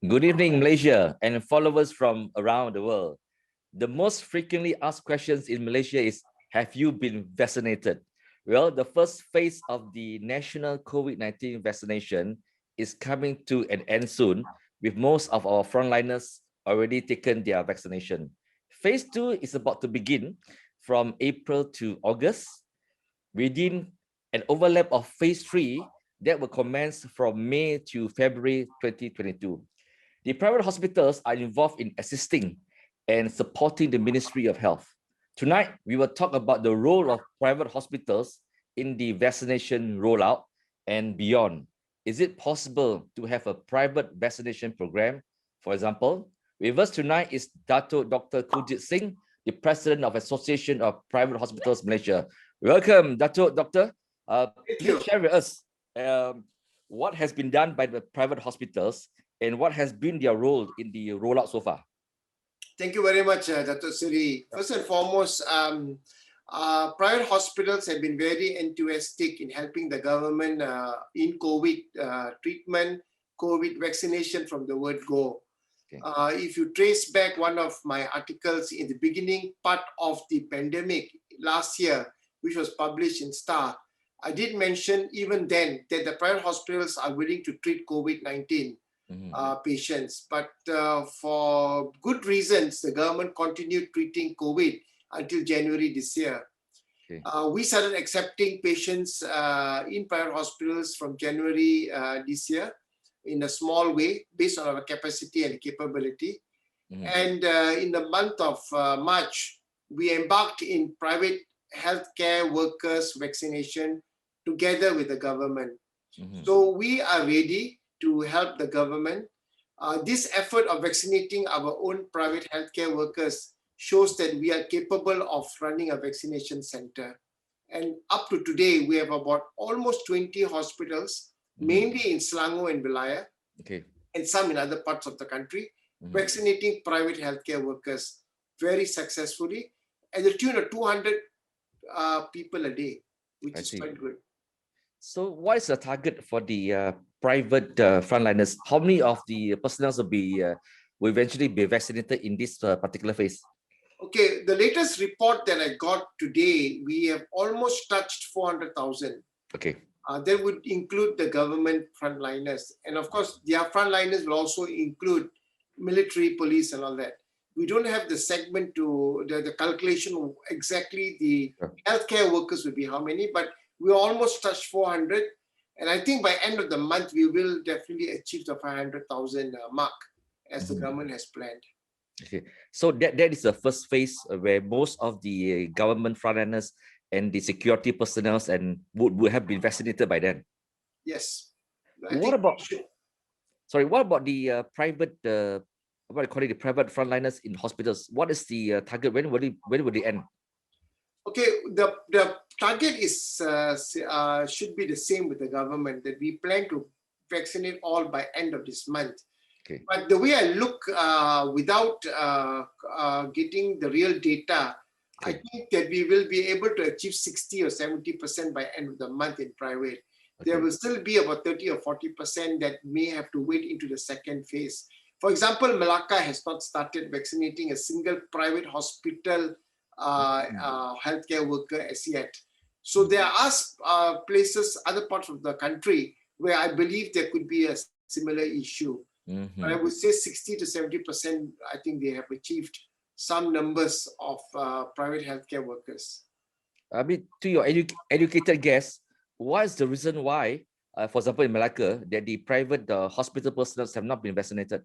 Good evening, Malaysia and followers from around the world. The most frequently asked questions in Malaysia is, have you been vaccinated? Well, the first phase of the national COVID-19 vaccination is coming to an end soon, with most of our frontliners already taken their vaccination. Phase 2 is about to begin from April to August, within an overlap of phase 3 that will commence from May to February 2022. The private hospitals are involved in assisting and supporting the Ministry of Health. Tonight, we will talk about the role of private hospitals in the vaccination rollout and beyond. Is it possible to have a private vaccination program? For example, with us tonight is Dato Dr. Kuljit Singh, the President of Association of Private Hospitals Malaysia. Welcome, Dato Doctor. Please share with us what has been done by the private hospitals and what has been their role in the rollout so far? Thank you very much, Dr. Suri. First and foremost, private hospitals have been very enthusiastic in helping the government in COVID treatment, COVID vaccination from the word go. Okay. If you trace back one of my articles in the beginning part of the pandemic last year, which was published in Star, I did mention even then that the private hospitals are willing to treat COVID-19 patients, but for good reasons, the government continued treating COVID until January this year. Okay. We started accepting patients in private hospitals from January this year in a small way based on our capacity and capability. And in the month of March, we embarked in private healthcare workers vaccination together with the government. So we are ready to help the government. This effort of vaccinating our own private healthcare workers shows that we are capable of running a vaccination center. And up to today, we have about almost 20 hospitals, mainly in Selangor and Belaya, and some in other parts of the country, vaccinating private healthcare workers very successfully at the tune of 200 people a day, which is quite good. So what is the target for the private frontliners? How many of the personnel will eventually be vaccinated in this particular phase? Okay, the latest report that I got today, we have almost touched 400,000. Okay. That would include the government frontliners. And of course, their frontliners will also include military, police, and all that. We don't have the segment to the calculation of exactly the healthcare workers would be how many, but we almost touched 400. And I think by end of the month, we will definitely achieve the 500,000 mark as the government has planned. Okay, so that is the first phase where most of the government frontliners and the security personnel and would have been vaccinated by then. Yes. What about the private, what I call it, the private frontliners in hospitals? What is the target? When will they end? Okay, the target is should be the same with the government, that we plan to vaccinate all by end of this month. Okay. But the way I look without getting the real data, I think that we will be able to achieve 60 or 70% by end of the month in private. There will still be about 30 or 40% that may have to wait into the second phase. For example, Malacca has not started vaccinating a single private hospital healthcare worker as yet. So there are places, other parts of the country, where I believe there could be a similar issue. But I would say 60 to 70%, I think they have achieved some numbers of private healthcare workers. I mean, to your educated guess, what is the reason why, for example, in Malacca, that the private hospital personnel have not been vaccinated?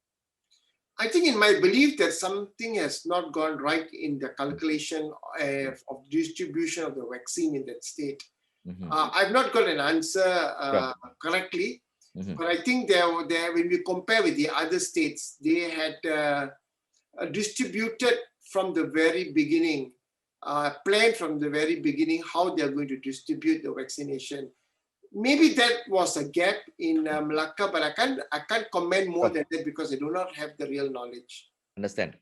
I think in my belief that something has not gone right in the calculation of distribution of the vaccine in that state. I've not got an answer correctly, but I think when we compare with the other states, they had distributed from the very beginning, planned from the very beginning how they're going to distribute the vaccination. Maybe that was a gap in Malacca, but I can't comment more than that because I do not have the real knowledge. Understand.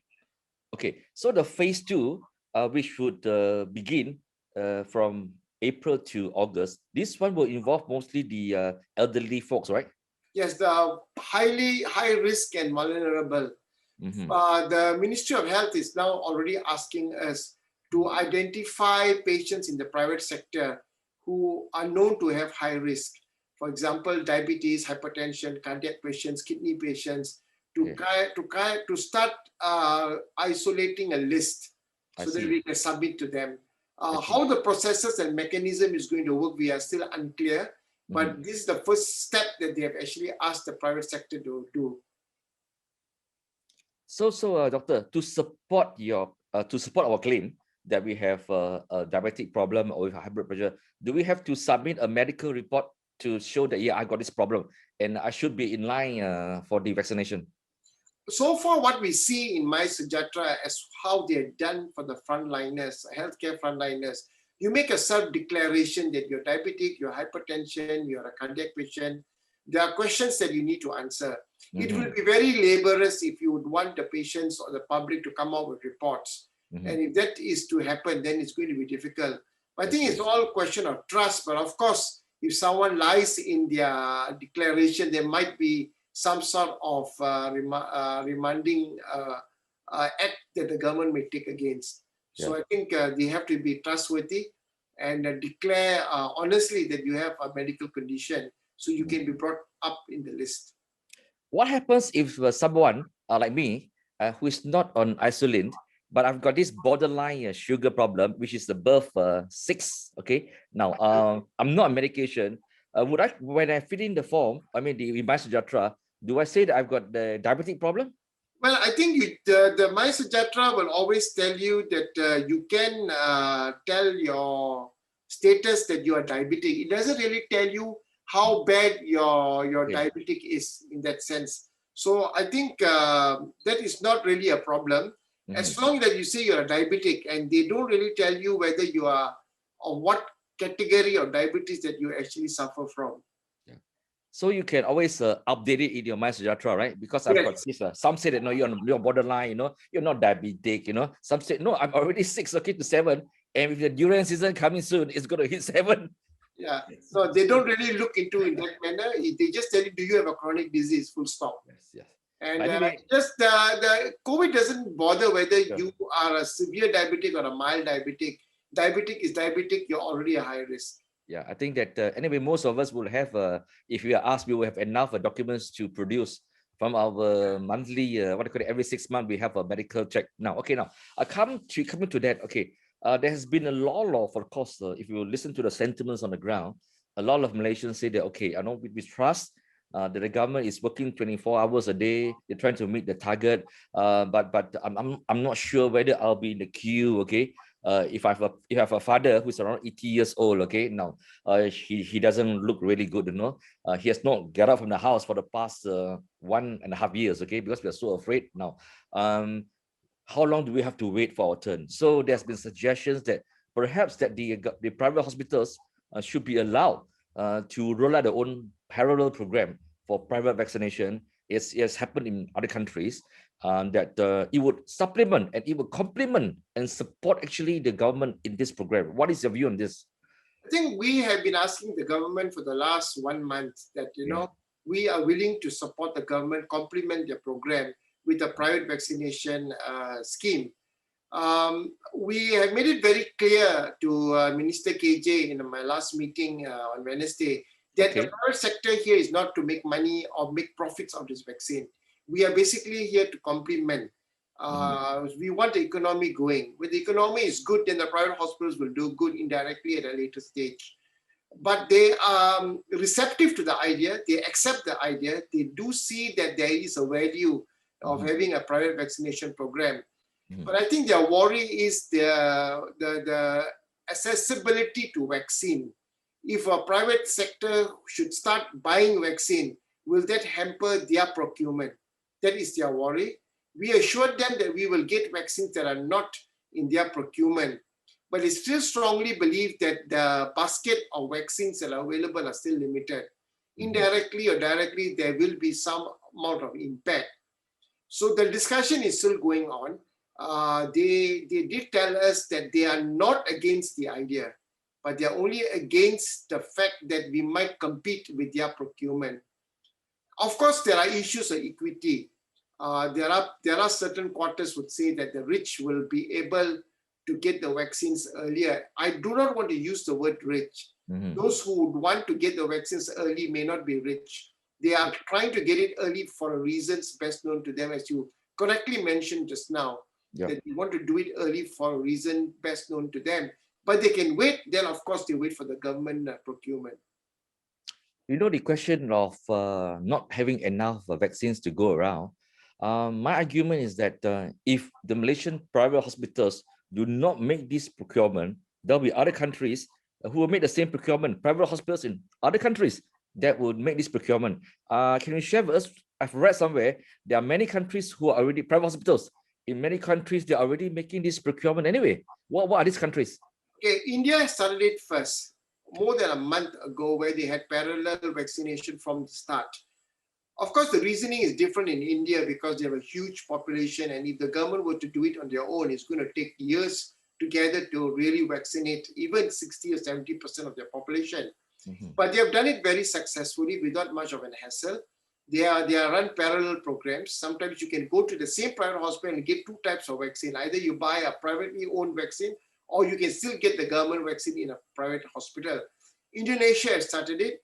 Okay, so the phase 2, which would begin from April to August, this one will involve mostly the elderly folks, right? Yes, the high risk and vulnerable. Mhm. The Ministry of Health is now already asking us to identify patients in the private sector who are known to have high risk. For example, diabetes, hypertension, cardiac patients, kidney patients, Okay, to start isolating a list I so that see. we can submit to them. I see. How the processes and mechanism is going to work, we are still unclear. Mhm. But this is the first step that they have actually asked the private sector to do. So, doctor, to support our claim that we have a diabetic problem or high blood pressure, do we have to submit a medical report to show that yeah, I got this problem and I should be in line for the vaccination? So far, what we see in My Sejahtera as how they're done for the frontliners, healthcare frontliners, you make a self-declaration that you're diabetic, you're hypertension, you're a cardiac patient. There are questions that you need to answer. It will Mhm. be very laborious if you would want the patients or the public to come out with reports. Mhm. And if that is to happen, then it's going to be difficult. But I I think see. it's all a question of trust. But of course, if someone lies in their declaration, there might be some sort of remanding act that the government may take against. Yeah. So I think they have to be trustworthy and declare honestly that you have a medical condition so you Mhm. can be brought up in the list. What happens if someone like me who is not on insulin, but I've got this borderline sugar problem, which is above 6? Okay, now I'm not on medication. Would I, when I fill in the form, I mean the My Sejahtera, do I say that I've got the diabetic problem? Well, I think the My Sejahtera will always tell you that you can tell your status that you are diabetic. It doesn't really tell you how bad your Okay. diabetic is in that sense. So I think that is not really a problem. As Mhm. long that you say you're a diabetic and they don't really tell you whether you are or what category of diabetes that you actually suffer from. Yeah. So you can always update it in your My Sejahtera, right? Because I've got Yes. this. Some say that no, you're borderline. You're not diabetic. Some say no, I'm already 6, okay, to 7, and if the durian season coming soon, it's going to hit 7. Yeah. No, they don't really look into in that manner. They just tell you, do you have a chronic disease? Full stop. Yes, yes. And But anyway, just the COVID doesn't bother whether sure. you are a severe diabetic or a mild diabetic. Diabetic is diabetic. You're already a high risk. Yeah, I think that anyway, most of us will have, if we are asked, we will have enough documents to produce from our monthly, what do you call it, every 6 months we have a medical check. Now, okay, now I coming to that. Okay, there has been a law for course. If you listen to the sentiments on the ground, a lot of Malaysians say that okay, I know we trust that the government is working 24 hours a day. They're trying to meet the target, but I'm not sure whether I'll be in the queue. Okay, if I have a father who's around 80 years old, okay, now he doesn't look really good. He has not get out from the house for the past 1.5 years, okay, because we are so afraid now. How long do we have to wait for our turn? So there's been suggestions that perhaps that the private hospitals should be allowed to roll out their own parallel program for private vaccination. It's happened in other countries, that it would supplement and it would complement and support actually the government in this program. What is your view on this? I think we have been asking the government for the last 1 month that, Yeah. we are willing to support the government, complement their program with a private vaccination scheme. We have made it very clear to Minister KJ in my last meeting on Wednesday that the Okay. private sector here is not to make money or make profits of this vaccine. We are basically here to complement. We want the economy going. When the economy is good, then the private hospitals will do good indirectly at a later stage. But they are receptive to the idea. They accept the idea. They do see that there is a value of having a private vaccination program. But I think their worry is the accessibility to vaccine. If a private sector should start buying vaccine, will that hamper their procurement? That is their worry. We assured them that we will get vaccines that are not in their procurement, but they still strongly believe that the basket of vaccines that are available are still limited. Indirectly or directly, there will be some amount of impact. So the discussion is still going on. They did tell us that they are not against the idea, but they are only against the fact that we might compete with their procurement. Of course, there are issues of equity. There are certain quarters would say that the rich will be able to get the vaccines earlier. I do not want to use the word rich. Those who would want to get the vaccines early may not be rich. They are trying to get it early for reasons best known to them, as you correctly mentioned just now, that they want to do it early for a reason best known to them. But they can wait, then of course they wait for the government procurement. You know, the question of not having enough vaccines to go around, my argument is that if the Malaysian private hospitals do not make this procurement, there'll be other countries who will make the same procurement, private hospitals in other countries that would make this procurement. Can you share with us? I've read somewhere there are many countries who are already private hospitals. In many countries, they're already making this procurement anyway. What are these countries? Okay, India started it first, more than a month ago, where they had parallel vaccination from the start. Of course, the reasoning is different in India because they have a huge population, and if the government were to do it on their own, it's going to take years together to really vaccinate even 60 or 70% of their population. But they have done it very successfully without much of an hassle. They are run parallel programs. Sometimes you can go to the same private hospital and get two types of vaccine. Either you buy a privately owned vaccine, or you can still get the government vaccine in a private hospital. Indonesia has started it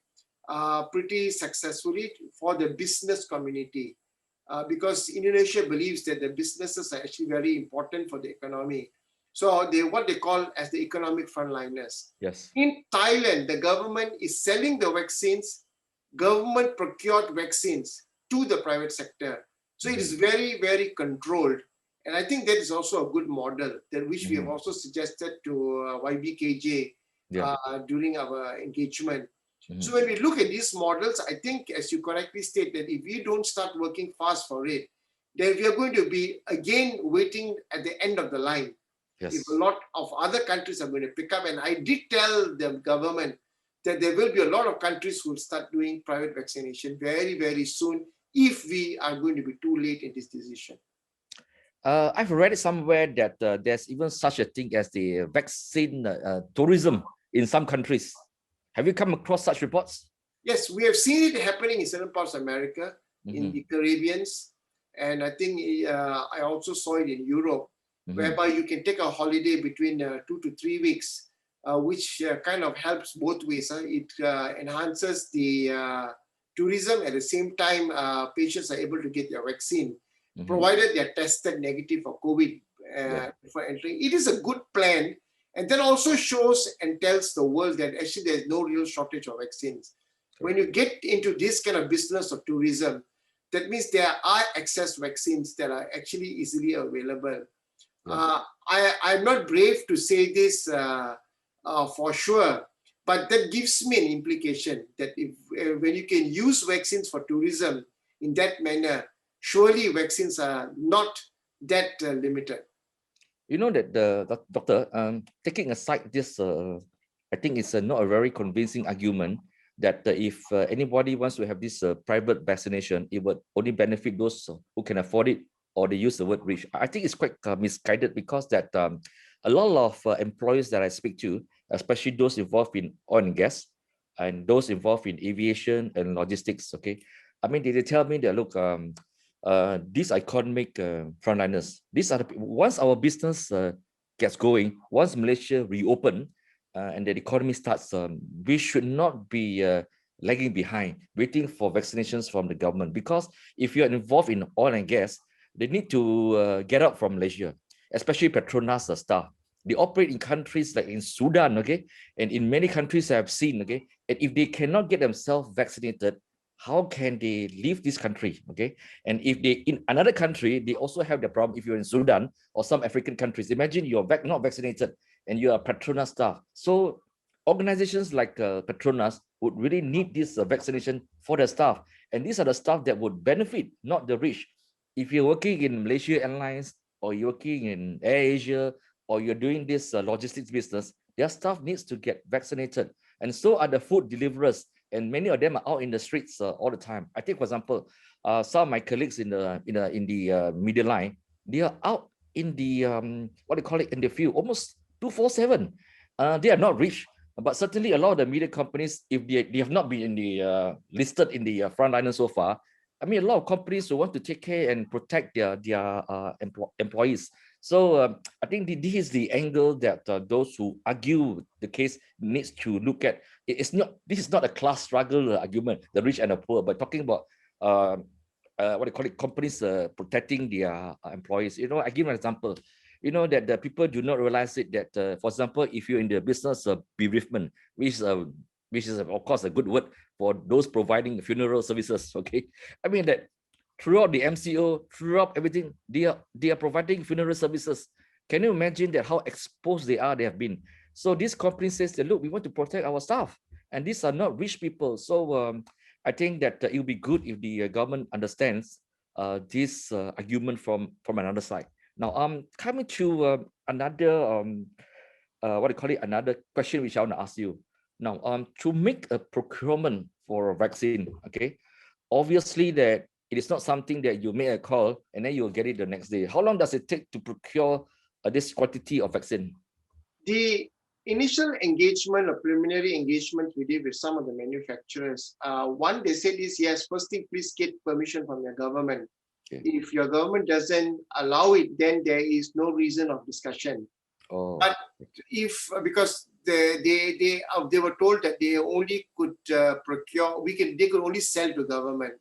pretty successfully for the business community because Indonesia believes that the businesses are actually very important for the economy. So they what they call as the economic frontliners. Yes. In Thailand, the government is selling the vaccines, government procured vaccines to the private sector. So it is very, very controlled. And I think that is also a good model that which we have also suggested to YBKJ during our engagement. So when we look at these models, I think, as you correctly state, that if we don't start working fast for it, then we are going to be again waiting at the end of the line. Yes. If a lot of other countries are going to pick up, and I did tell the government that there will be a lot of countries who will start doing private vaccination very, very soon if we are going to be too late in this decision. I've read it somewhere that there's even such a thing as the vaccine tourism in some countries. Have you come across such reports? Yes, we have seen it happening in certain parts of America, in the Caribbeans, and I think I also saw it in Europe, whereby you can take a holiday between 2 to 3 weeks, which kind of helps both ways. It enhances the tourism. At the same time, patients are able to get their vaccine, provided they are tested negative for COVID before entering. It is a good plan. And then also shows and tells the world that actually there's no real shortage of vaccines. When you get into this kind of business of tourism, that means there are excess vaccines that are actually easily available. I'm not brave to say this for sure, but that gives me an implication that if when you can use vaccines for tourism in that manner, surely vaccines are not that limited. You know that the doctor, taking aside this, I think it's not a very convincing argument that if anybody wants to have this private vaccination, it would only benefit those who can afford it, or they use the word rich. I think it's quite misguided because that a lot of employers that I speak to, especially those involved in oil and gas and those involved in aviation and logistics, okay, I mean, they tell me that, look, these economic frontliners, these are the, once our business gets going, once Malaysia reopen and the economy starts, we should not be lagging behind, waiting for vaccinations from the government. Because if you're involved in oil and gas, they need to get out from Malaysia, especially Petronas staff. They operate in countries like in Sudan, okay, and in many countries I've seen, okay, and if they cannot get themselves vaccinated, how can they leave this country, okay? And if they in another country, they also have the problem. If you're in Sudan or some African countries, imagine you're not vaccinated and you are Petronas staff. So organizations like Petronas would really need this vaccination for their staff. And these are the staff that would benefit, not the rich. If you're working in Malaysia Airlines, or you're working in AirAsia, or you're doing this logistics business, their staff needs to get vaccinated. And so are the food deliverers. And many of them are out in the streets all the time. I take, for example, some of my colleagues in the media line, they are out in the what do you call it, in the field almost 24/7. They are not rich. But certainly a lot of the media companies, if they have not been in the listed in the frontliner so far, I mean, a lot of companies will want to take care and protect their employees. So I think this is the angle that those who argue the case needs to look at. It's not, this is not a class struggle argument, the rich and the poor, but talking about what do you call it, companies protecting their employees. You know, I give an example. You know that the people do not realize it that, for example, if you're in the business of bereavement, which is of course a good word for those providing funeral services. Okay, I mean that throughout the MCO, throughout everything, they are providing funeral services. Can you imagine that how exposed they have been? So this company says that, look, we want to protect our staff, and these are not rich people. So I think that it would be good if the government understands this argument from another side. Now, coming to another what do you call it? Another question which I want to ask you. Now, to make a procurement for a vaccine, okay, obviously that it is not something that you make a call and then you'll get it the next day. How long does it take to procure this quantity of vaccine? The initial engagement or preliminary engagement we did with some of the manufacturers, one they said is, yes, first thing, please get permission from your government. Okay. If your government doesn't allow it, then there is no reason of discussion. Oh. But if, because they were told that they only could procure, they could only sell to government.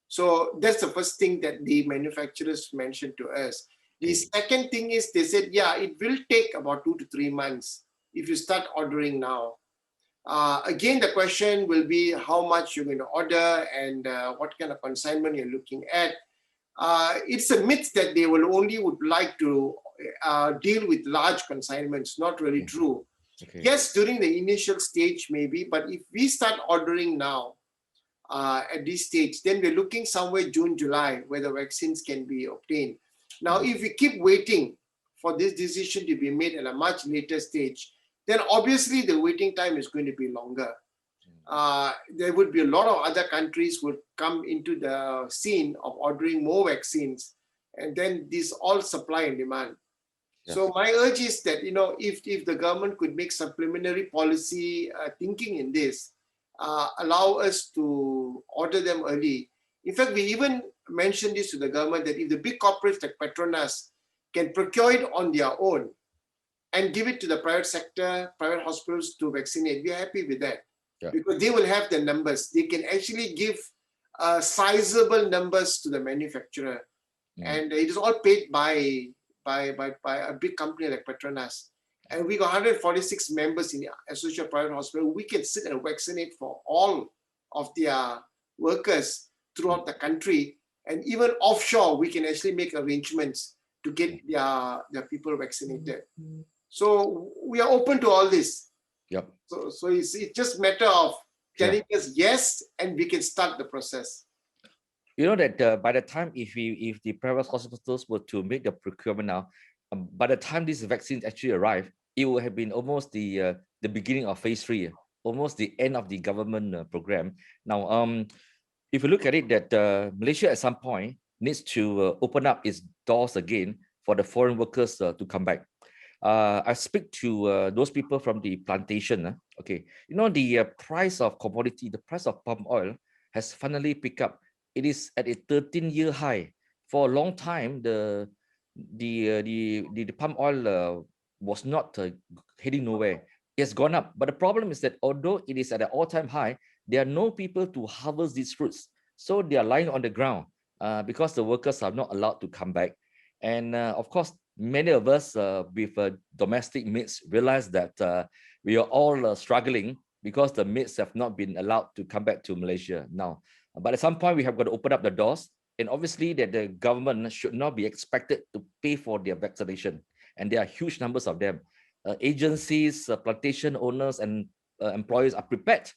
So that's the first thing that the manufacturers mentioned to us. The second thing is they said, yeah, it will take about 2 to 3 months if you start ordering now. Again, the question will be how much you're going to order and what kind of consignment you're looking at. It's a myth that they would like to deal with large consignments. Not really true. Okay. Yes, during the initial stage maybe, but if we start ordering now at this stage, then we're looking somewhere June, July, where the vaccines can be obtained. Now, if we keep waiting for this decision to be made at a much later stage, then obviously the waiting time is going to be longer. There would be a lot of other countries would come into the scene of ordering more vaccines, and then this all supply and demand. Yes. So my urge is that, you know, if the government could make some preliminary policy thinking in this, allow us to order them early. In fact, we even mentioned this to the government that if the big corporates like Petronas can procure it on their own and give it to the private sector, private hospitals to vaccinate, we're happy with that. Yeah. Because they will have the numbers. They can actually give sizable numbers to the manufacturer. And it is all paid by a big company like Petronas. And we got 146 members in the Association of Private Hospital. We can sit and vaccinate for all of their workers throughout the country. And even offshore, we can actually make arrangements to get their people vaccinated. So we are open to all this. Yep. So it's just a matter of telling us yes, and we can start the process. You know that by the time if the private hospitals were to make the procurement now, by the time these vaccines actually arrive, it will have been almost the beginning of phase 3, almost the end of the government program. Now, if you look at it, that Malaysia at some point needs to open up its doors again for the foreign workers to come back. I speak to those people from the plantation. Okay, you know, the price of commodity, the price of palm oil has finally picked up. It is at a 13-year high. For a long time, the palm oil was not heading nowhere. It has gone up, but the problem is that although it is at an all-time high, there are no people to harvest these fruits, so they are lying on the ground because the workers are not allowed to come back. And of course, many of us with domestic maids realize that we are all struggling because the maids have not been allowed to come back to Malaysia now. But at some point, we have got to open up the doors. And obviously that the government should not be expected to pay for their vaccination. And there are huge numbers of them. Agencies, plantation owners, and employers are prepared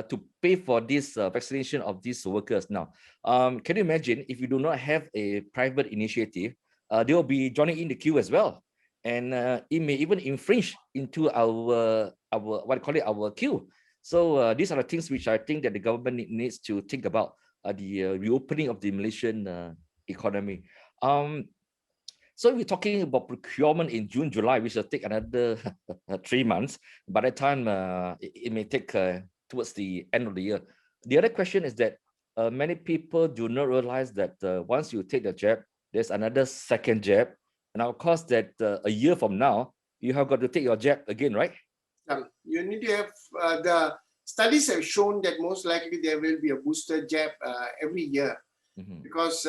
to pay for this vaccination of these workers. Now, can you imagine if you do not have a private initiative, they will be joining in the queue as well. And it may even infringe into our what I call it, our queue. So these are the things which I think that the government needs to think about the reopening of the Malaysian economy. So we're talking about procurement in June, July, which will take another 3 months. By the time it may take towards the end of the year. The other question is that many people do not realize that once you take the jab, there's another second jab. And of course that a year from now, you have got to take your jab again, right? You need to have the studies have shown that most likely there will be a booster jab every year. Because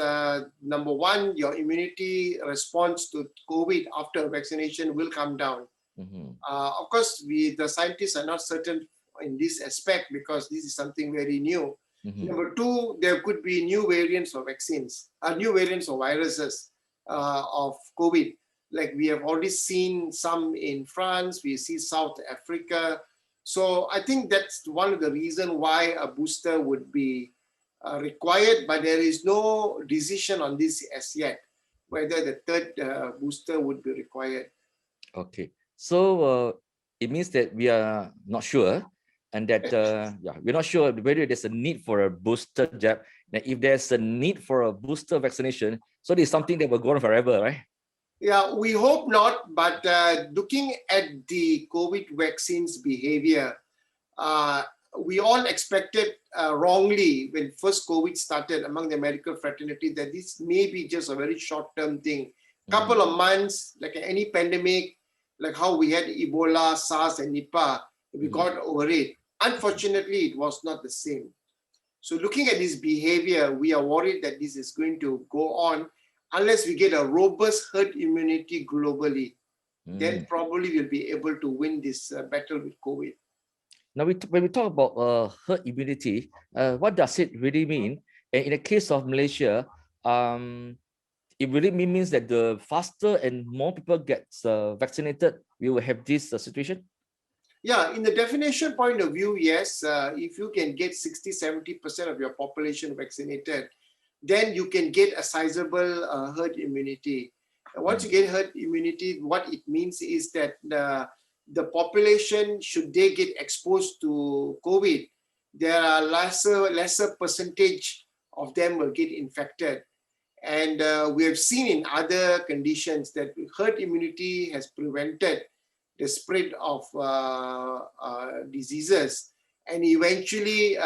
number one, your immunity response to COVID after vaccination will come down. Of course, the scientists are not certain in this aspect because this is something very new. Number two, there could be new variants of vaccines, new variants of viruses of COVID. Like we have already seen some in France, we see South Africa. So I think that's one of the reasons why a booster would be required, but there is no decision on this as yet, whether the third booster would be required. Okay, so it means that we are not sure, and that we're not sure whether there's a need for a booster jab. Now, if there's a need for a booster vaccination, so this is something that will go on forever, right? Yeah, we hope not, but looking at the COVID vaccines behavior, we all expected wrongly when first COVID started among the medical fraternity that this may be just a very short-term thing. Couple of months, like any pandemic, like how we had Ebola, SARS, and Nipah, we got over it. Unfortunately, it was not the same. So looking at this behavior, we are worried that this is going to go on unless we get a robust herd immunity globally. Then probably we'll be able to win this battle with COVID. Now, when we talk about herd immunity, what does it really mean? And in the case of Malaysia, it really means that the faster and more people get vaccinated, we will have this situation? Yeah, in the definition point of view, yes. If you can get 60-70% of your population vaccinated, then you can get a sizable herd immunity. And once you get herd immunity, what it means is that the population, should they get exposed to COVID, there are lesser percentage of them will get infected. And we have seen in other conditions that herd immunity has prevented the spread of diseases. And eventually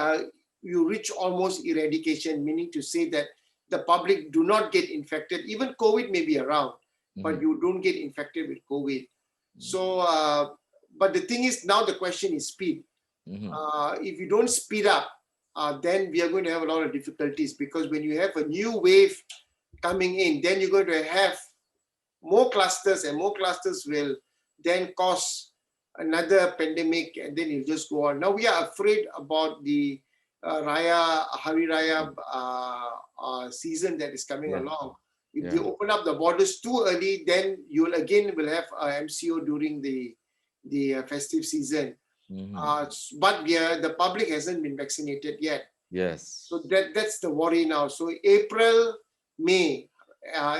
you reach almost eradication, meaning to say that the public do not get infected. Even COVID may be around, but you don't get infected with COVID. So, but the thing is, now the question is speed. If you don't speed up, then we are going to have a lot of difficulties, because when you have a new wave coming in, then you're going to have more clusters, and more clusters will then cause another pandemic, and then it'll just go on. Now we are afraid about the Hari Raya season that is coming along. If they open up the borders too early, then you'll again will have MCO during the festive season. But the public hasn't been vaccinated yet. Yes. So that's the worry now. So April, May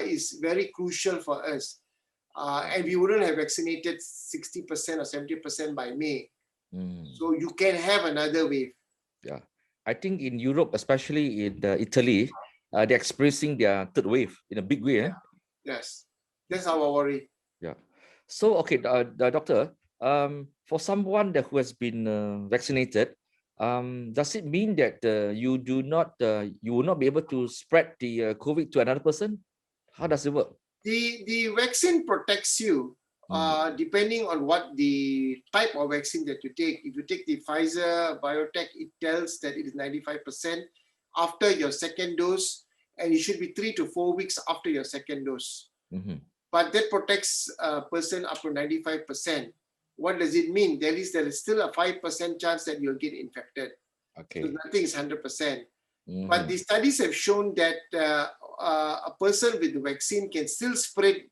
is very crucial for us. And we wouldn't have vaccinated 60% or 70% by May. So you can have another wave. Yeah. I think in Europe, especially in Italy, they're experiencing their third wave in a big way. Yes, that's our worry. Yeah. So, okay, the doctor, for someone who has been vaccinated, does it mean that you will not be able to spread the COVID to another person? How does it work? The vaccine protects you depending on what the type of vaccine that you take. If you take the Pfizer BioNTech, it tells that it is 95% after your second dose, and it should be 3 to 4 weeks after your second dose. But that protects a person up to 95%. What does it mean? There is still a 5% chance that you'll get infected. Okay. So nothing is 100%. But the studies have shown that a person with the vaccine can still spread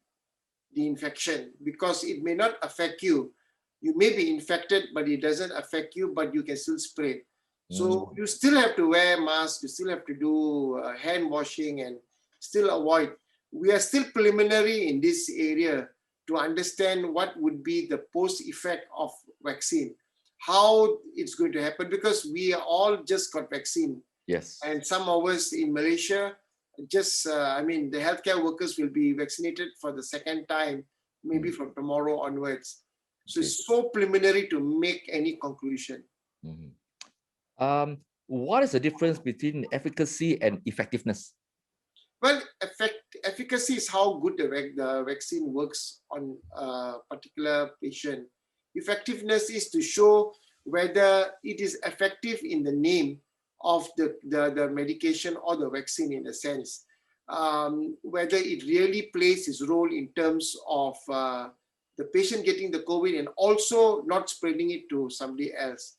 the infection, because it may not affect you. You may be infected, but it doesn't affect you, but you can still spread. So you still have to wear masks, you still have to do hand washing, and still avoid. We are still preliminary in this area to understand what would be the post-effect of vaccine, how it's going to happen, because we all just got vaccine. Yes. And some of us in Malaysia, I mean, the healthcare workers will be vaccinated for the second time, maybe from tomorrow onwards. So Okay. it's so preliminary to make any conclusion. Mhm. What is the difference between efficacy and effectiveness? Well, efficacy is how good the vaccine works on a particular patient. Effectiveness is to show whether it is effective in the name of the medication or the vaccine in a sense. Whether it really plays its role in terms of the patient getting the COVID and also not spreading it to somebody else.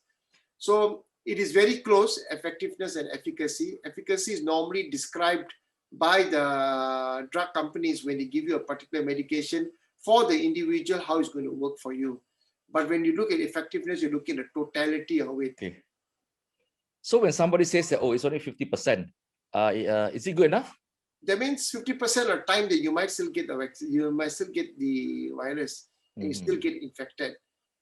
So it is very close, effectiveness and efficacy. Efficacy is normally described by the drug companies when they give you a particular medication for the individual, how it's going to work for you. But when you look at effectiveness, you're looking at the totality of it. Okay. So when somebody says that, oh, it's only 50%, is it good enough? That means 50% of time that you might still get the vaccine, you might still get the virus, and you still get infected.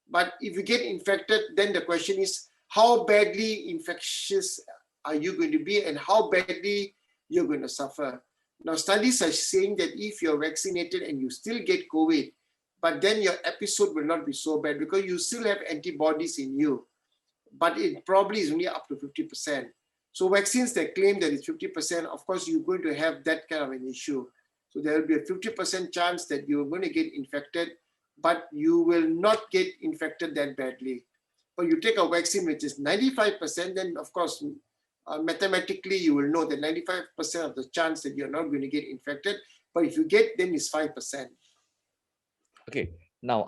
But if you get infected, then the question is, how badly infectious are you going to be and how badly you're going to suffer? Now, studies are saying that if you're vaccinated and you still get COVID, but then your episode will not be so bad because you still have antibodies in you, but it probably is only up to 50%. So vaccines that claim that it's 50%, of course, you're going to have that kind of an issue. So there will be a 50% chance that you're going to get infected, but you will not get infected that badly. But you take a vaccine which is 95%, then of course, mathematically, you will know that 95% of the chance that you're not going to get infected. But if you get, then it's 5%. Okay. Now,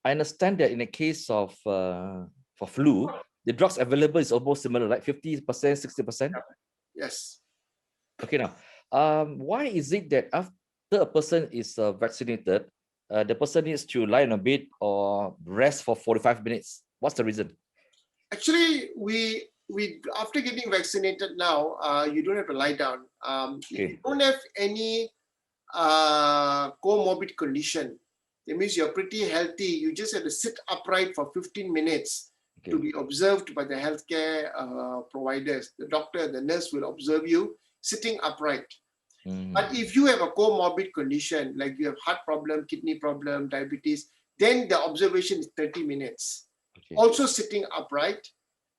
I understand that in the case of for flu, the drugs available is almost similar, like 50%, 60%. Yes. Okay. Now, why is it that after a person is vaccinated, the person needs to lie on a bed or rest for 45 minutes? What's the reason? Actually, we after getting vaccinated now, you don't have to lie down. If you don't have any comorbid condition, that means you're pretty healthy. You just have to sit upright for 15 minutes to be observed by the healthcare providers. The doctor, the nurse will observe you sitting upright. But if you have a comorbid condition, like you have heart problem, kidney problem, diabetes, then the observation is 30 minutes. Also sitting upright.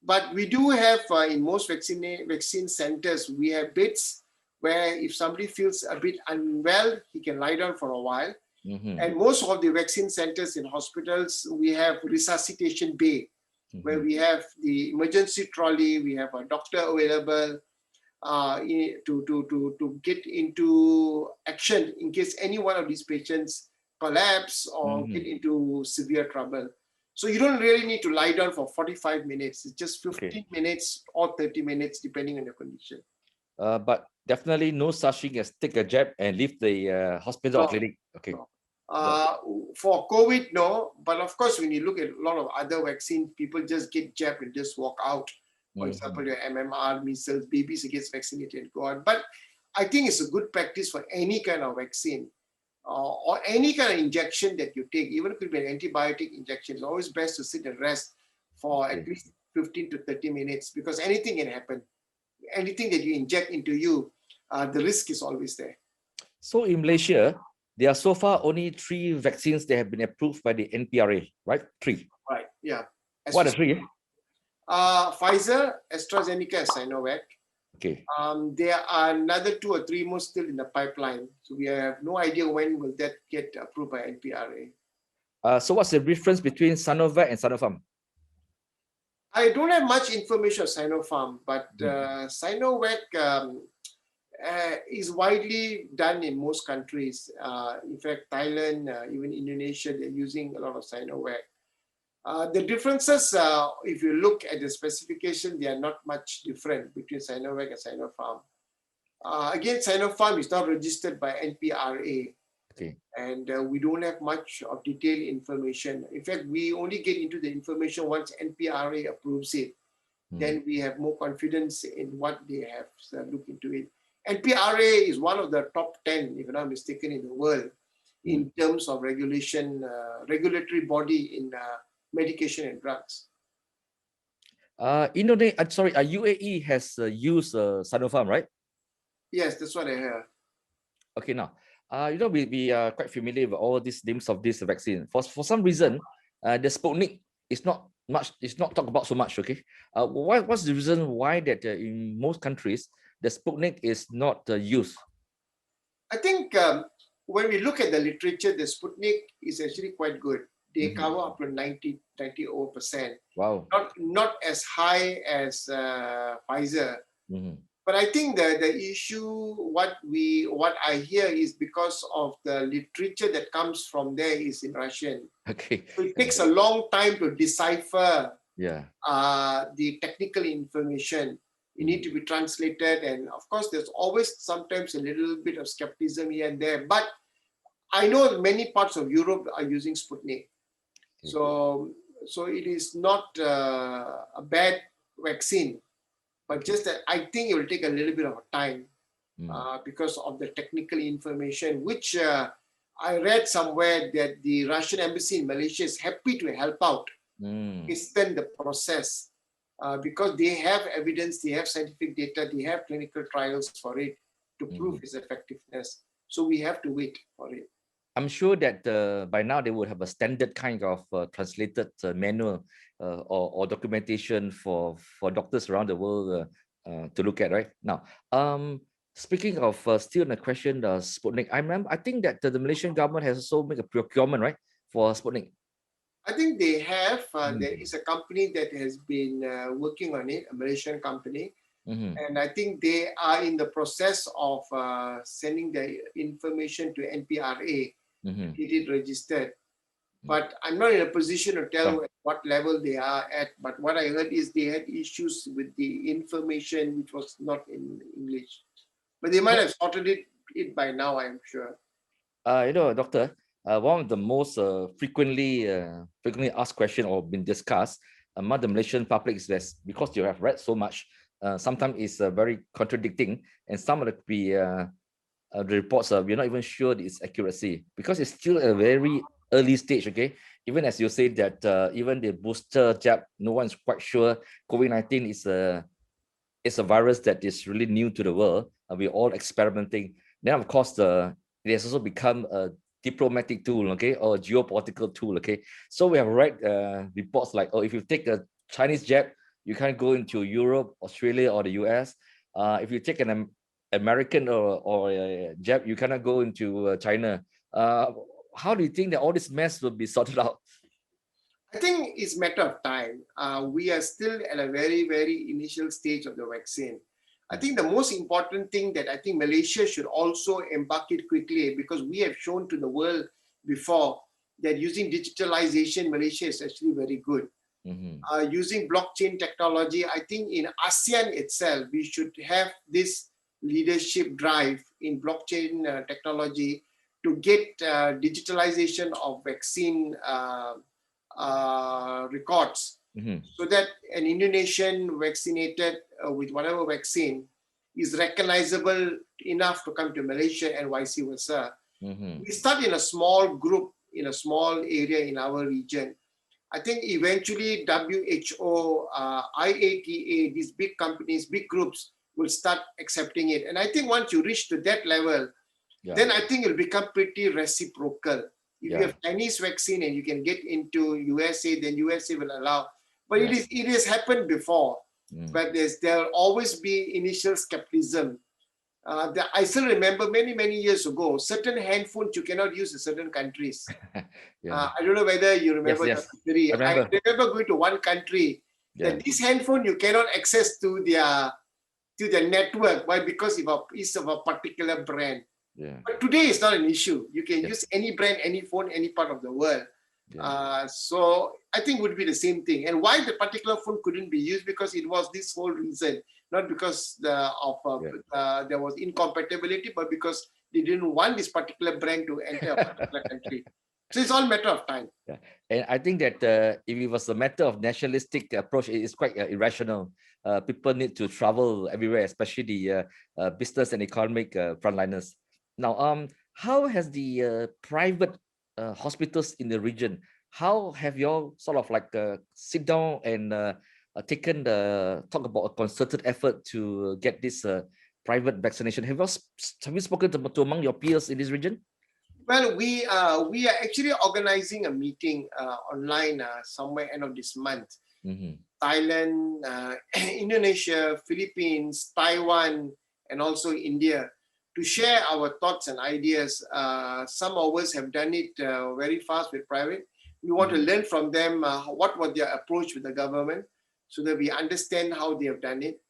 But we do have, in most vaccine centers, we have beds where if somebody feels a bit unwell, he can lie down for a while. And most of the vaccine centers in hospitals, we have resuscitation bay, where we have the emergency trolley, we have a doctor available to get into action in case any one of these patients collapse or get into severe trouble. So you don't really need to lie down for 45 minutes. It's just 15 minutes or 30 minutes, depending on your condition. But definitely no such thing as take a jab and leave the hospital or clinic. Okay. No. For COVID, no. But of course, when you look at a lot of other vaccines, people just get jabbed and just walk out. For example, your MMR, measles, babies gets vaccinated and go on. But I think it's a good practice for any kind of vaccine or any kind of injection that you take, even if it could be an antibiotic injection. It's always best to sit and rest for at least 15 to 30 minutes because anything can happen. Anything that you inject into you, the risk is always there. So in Malaysia, there are so far only 3 vaccines that have been approved by the NPRA, right? 3. Right, yeah. What are 3? Pfizer, AstraZeneca, and Sinovac. Okay. There are another 2 or 3 more still in the pipeline. So we have no idea when will that get approved by NPRA. So what's the difference between Sinovac and Sinopharm? I don't have much information on Sinopharm, but Sinovac is widely done in most countries. In fact, Thailand, even Indonesia, they're using a lot of Sinovac. The differences, if you look at the specification, they are not much different between Sinovac and Sinopharm. Again, Sinopharm is not registered by NPRA. Okay. And we don't have much of detailed information. In fact, we only get into the information once NPRA approves it. Then we have more confidence in what they have looked into it. NPRA is one of the top 10, if I'm not mistaken, in the world in terms of regulation, regulatory body in medication and drugs. UAE has used Sinopharm, right? Yes, that's what I heard. Okay, now, we are quite familiar with all these names of this vaccine. For some reason, the Sputnik is not much. It's not talked about so much. Okay, what's the reason why that in most countries the Sputnik is not used? I think when we look at the literature, the Sputnik is actually quite good. They Mhm. cover up to 90% Wow. not as high as Pfizer. Mhm. But I think the issue, what I hear is because of the literature that comes from there is in Russian. Okay. So it takes a long time to decipher Yeah. the technical information. It Mm. need to be translated, and of course, there's always sometimes a little bit of skepticism here and there. But I know many parts of Europe are using Sputnik, Okay. so it is not a bad vaccine, but just that I think it will take a little bit of time Mm. because of the technical information, which I read somewhere that the Russian embassy in Malaysia is happy to help out, Mm. hasten the process, because they have evidence, they have scientific data, they have clinical trials for it to prove Mhm. its effectiveness. So we have to wait for it. I'm sure that by now they would have a standard kind of translated manual or documentation for doctors around the world to look at right now. Speaking of still in the question, Sputnik, I think that the Malaysian government has also made a procurement, right, for Sputnik. I think they have, there Mm. is a company that has been working on it, a Malaysian company. Mhm. And I think they are in the process of sending the information to NPRA to Mhm. get it registered. Mm. But I'm not in a position to Yeah. tell at what level they are at. But what I heard is they had issues with the information which was not in English. But they might have sorted it by now, I'm sure. Doctor, one of the most frequently asked question or been discussed among the Malaysian public is this because you have read so much. Sometimes it's very contradicting, and some of the reports we're not even sure its accuracy because it's still a very early stage. Okay, even as you say that even the booster jab, no one's quite sure. COVID-19 is a virus that is really new to the world. We're all experimenting. Then, of course, it has also become a diplomatic tool, okay, or a geopolitical tool, okay. So we have read reports like, oh, if you take a Chinese jab, you can't go into Europe, Australia, or the US. If you take an American or a jab, you cannot go into China. Uh, how do you think that all this mess will be sorted out? I think it's a matter of time. We are still at a very, very initial stage of the vaccine. I think the most important thing that I think Malaysia should also embark it quickly, because we have shown to the world before that using digitalization, Malaysia is actually very good. Mhm. Using blockchain technology, I think in ASEAN itself, we should have this leadership drive in blockchain technology to get digitalization of vaccine records, Mhm. so that an Indonesian vaccinated with whatever vaccine is recognizable enough to come to Malaysia and vice versa. Mhm. We start in a small group, in a small area in our region. I think eventually WHO, IATA, these big companies, big groups will start accepting it. And I think once you reach to that level, Yeah. then I think it'll become pretty reciprocal. If you Yeah. have Chinese vaccine and you can get into USA, then USA will allow. But Yeah. it has happened before. Mm. But there'll always be initial skepticism. I still remember many, many years ago, certain handphones you cannot use in certain countries. Yeah. I don't know whether you Yes. remember, Yes. Dr. Siri. I I remember. remember going to one country Yeah. that this handphone you cannot access to their network. Why? Because it's of a particular brand. Yeah. But today it's not an issue. You can Yes. use any brand, any phone, any part of the world. Yeah. So I think it would be the same thing. And why the particular phone couldn't be used? Because it was this whole reason, not because there was incompatibility, but because they didn't want this particular brand to enter a particular country. So it's all matter of time. Yeah. And I think that if it was a matter of nationalistic approach, it is quite irrational. People need to travel everywhere, especially the business and economic frontliners. Now, how has the private hospitals in the region, how have you all sort of like sit down and taken the talk about a concerted effort to get this private vaccination. Have you spoken to among your peers in this region? Well, we are actually organizing a meeting online somewhere end of this month. Thailand, Indonesia, Philippines, Taiwan, and also India, to share our thoughts and ideas. Some of us have done it very fast with private. We want to learn from them what was their approach with the government, so that we understand how they have done it.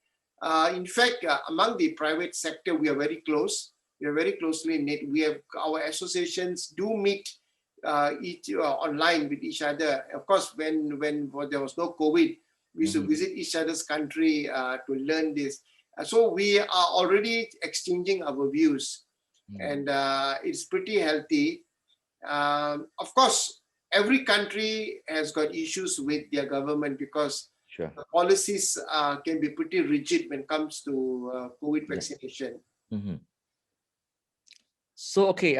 In fact, among the private sector, we are very close. We are very closely knit. We have our associations do meet online with each other. Of course, when there was no COVID, we used to visit each other's country to learn this. So we are already exchanging our views, and it's pretty healthy. Of course, every country has got issues with their government, because the policies can be pretty rigid when it comes to COVID vaccination. So, okay,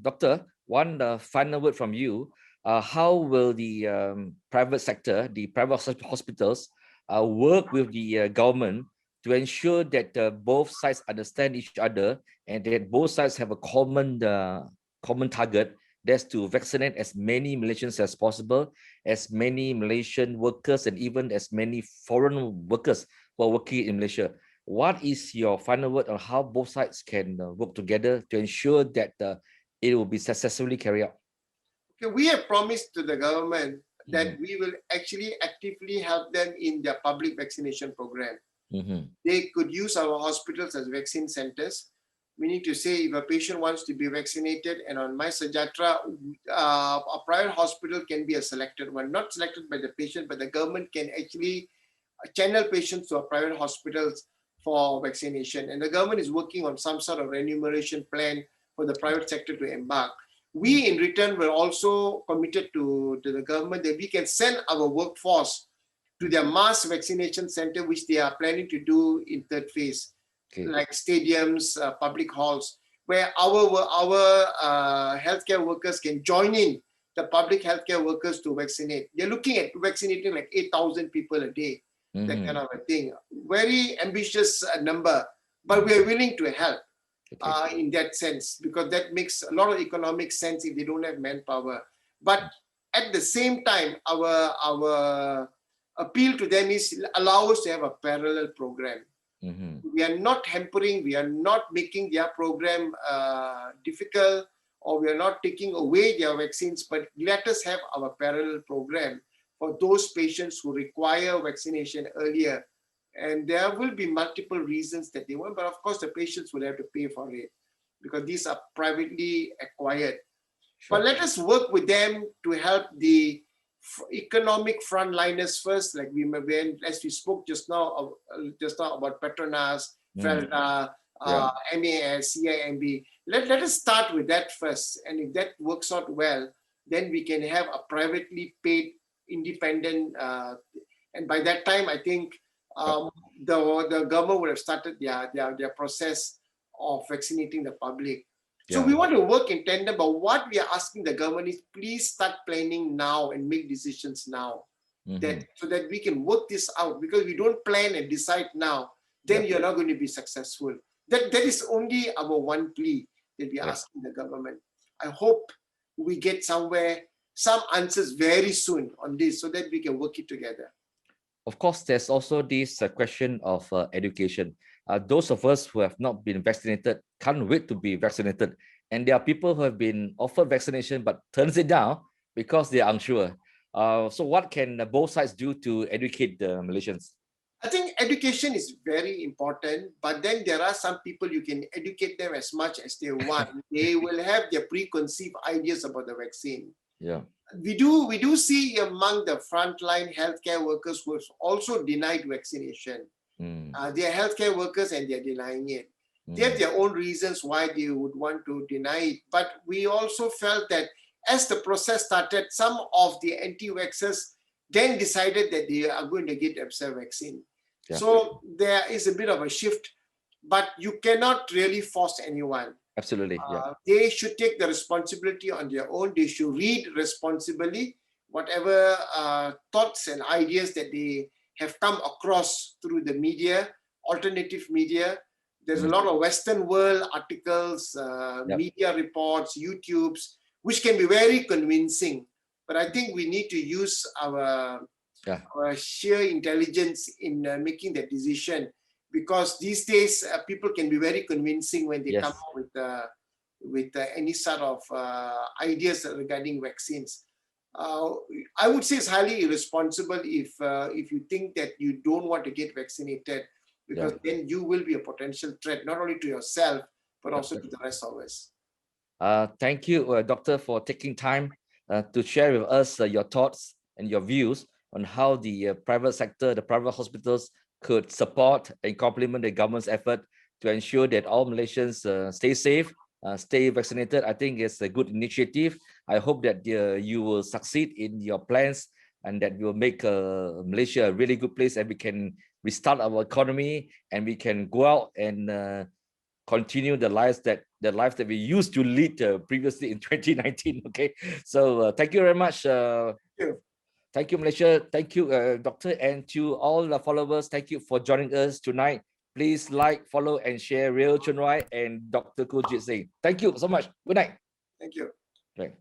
Doctor, one final word from you. How will the private sector, the private hospitals, work with the government to ensure that both sides understand each other and that both sides have a common target? That's to vaccinate as many Malaysians as possible, as many Malaysian workers, and even as many foreign workers who are working in Malaysia. What is your final word on how both sides can work together to ensure that it will be successfully carried out? Okay, we have promised to the government that we will actually actively help them in their public vaccination program. They could use our hospitals as vaccine centers, meaning to say, if a patient wants to be vaccinated, and on MySejahtera, a private hospital can be a selected one, not selected by the patient, but the government can actually channel patients to our private hospitals for vaccination. And the government is working on some sort of remuneration plan for the private sector to embark. We, in return, were also committed to the government that we can send our workforce to their mass vaccination center, which they are planning to do in third phase, like stadiums, public halls, where our healthcare workers can join in the public healthcare workers to vaccinate. They're looking at vaccinating like 8,000 people a day, that kind of a thing. Very ambitious number, but we are willing to help in that sense, because that makes a lot of economic sense if they don't have manpower. But at the same time, our appeal to them is allow us to have a parallel program. We are not hampering, we are not making their program difficult, or we are not taking away their vaccines, but let us have our parallel program for those patients who require vaccination earlier. And there will be multiple reasons that they want, but of course the patients will have to pay for it, because these are privately acquired. But let us work with them to help the economic frontliners first, like as we spoke just now about Petronas, Felda, MAS, CIMB. Let us start with that first, and if that works out well, then we can have a privately paid, independent, and by that time, I think the government would have started their process of vaccinating the public. So we want to work in tandem, but what we are asking the government is, please start planning now and make decisions now, so that we can work this out. Because we don't plan and decide now, then you're not going to be successful. That is only our one plea that we are asking the government. I hope we get some answers very soon on this, so that we can work it together. Of course, there's also this question of education. Those of us who have not been vaccinated can't wait to be vaccinated. And there are people who have been offered vaccination but turns it down because they are unsure. So what can both sides do to educate the Malaysians? I think education is very important, but then there are some people you can educate them as much as they want. They will have their preconceived ideas about the vaccine. We do see among the frontline healthcare workers who have also denied vaccination. They are healthcare workers and they're denying it. They have their own reasons why they would want to deny it. But we also felt that as the process started, some of the anti-vaxxers then decided that they are going to get themselves vaccine. So there is a bit of a shift, but you cannot really force anyone. Absolutely. They should take the responsibility on their own. They should read responsibly whatever thoughts and ideas that they have come across through the media, alternative media. There's a lot of Western world articles, Yep. media reports, YouTubes, which can be very convincing. But I think we need to use our sheer intelligence in making that decision, because these days people can be very convincing when they Yes. come up with any sort of ideas regarding vaccines. I would say it's highly irresponsible if you think that you don't want to get vaccinated, because then you will be a potential threat not only to yourself but also to the rest of us. Thank you, Doctor, for taking time to share with us your thoughts and your views on how the private sector, the private hospitals could support and complement the government's effort to ensure that all Malaysians stay safe, stay vaccinated. I think it's a good initiative. I hope that you will succeed in your plans and that will make Malaysia a really good place, and we can restart our economy and we can go out and continue the lives that we used to lead previously in 2019. Okay, so thank you very much. Thank you, Malaysia. Thank you, Doctor, and to all the followers. Thank you for joining us tonight. Please like, follow, and share Real Chun Rai and Dr. Kuljit Singh. Thank you so much. Good night. Thank you. Right.